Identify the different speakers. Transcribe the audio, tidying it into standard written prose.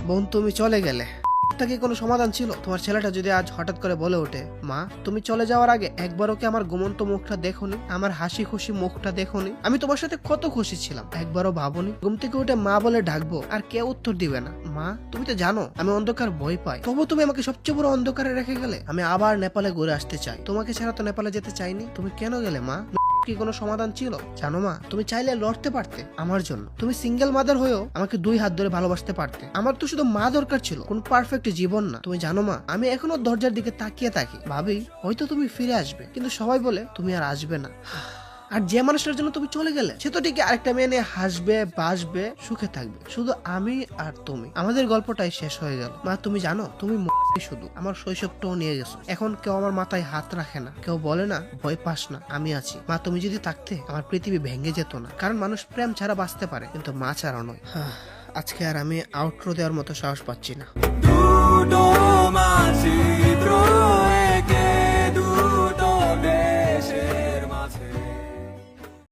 Speaker 1: বোন তুমি চলে গেলে, কি কোনো সমাধান ছিল? তোমার ছেলেটা যদি আজ হঠাৎ করে বলে ওঠে, মা তুমি চলে যাওয়ার আগে একবারও কি আমার ঘুমন্ত মুখটা দেখোনি, আমার হাসি খুশি মুখটা দেখোনি, আমি তোমার সাথে কত খুশি ছিলাম, একবারও ভাবোনি? ঘুম থেকে উঠে মা বলে ডাকবো আর কেউ উত্তর দিবে না। মা তুমি তো জানো আমি অন্ধকার ভয় পাই, তবু তুমি আমাকে সবচেয়ে বড় অন্ধকারে রেখে গেলে। আমি আবার নেপালে ঘুরে আসতে চাই, তোমাকে ছাড়া তো নেপালে যেতে চাইনি। তুমি কেন গেলে মা? কি কোনো সমাধান ছিল? জানো মা, তুমি চাইলে লড়তে পারতে আমার জন্য, তুমি সিঙ্গেল মাদার হয়েও আমাকে 2 হাত ধরে ভালোবাসতে পারতে। আমার তো শুধু মা দরকার ছিল, কোন পারফেক্ট জীবন না। তুমি জানো মা, আমি এখনো দরজার দিকে তাকিয়ে থাকি, ভাবি হয়তো তুমি ফিরে আসবে, কিন্তু সবাই বলে তুমি আর আসবে না। আর যে মানুষটার জন্য তুমি চলে গেলে সে তো ঠিকই আরেকটা মেয়ে নিয়ে হাসবে বাসবে সুখে থাকবে, শুধু আমি আর তুমি, আমাদের গল্পটাই শেষ হয়ে গেল। মা তুমি জানো, তুমি শুধু আমার শৈশবটাও নিয়ে গেছো। এখন কেউ আমার মাথায় হাত রাখে না, কেউ বলে না ভয় পাস না, আমি আছি। মা তুমি যদি থাকতে আমার পৃথিবী ভেঙে যেত না, কারণ মানুষ প্রেম ছাড়া বাঁচতে পারে কিন্তু মা ছাড়া নয়। আজকে আর আমি আউটরো দেওয়ার মতো সাহস পাচ্ছি না।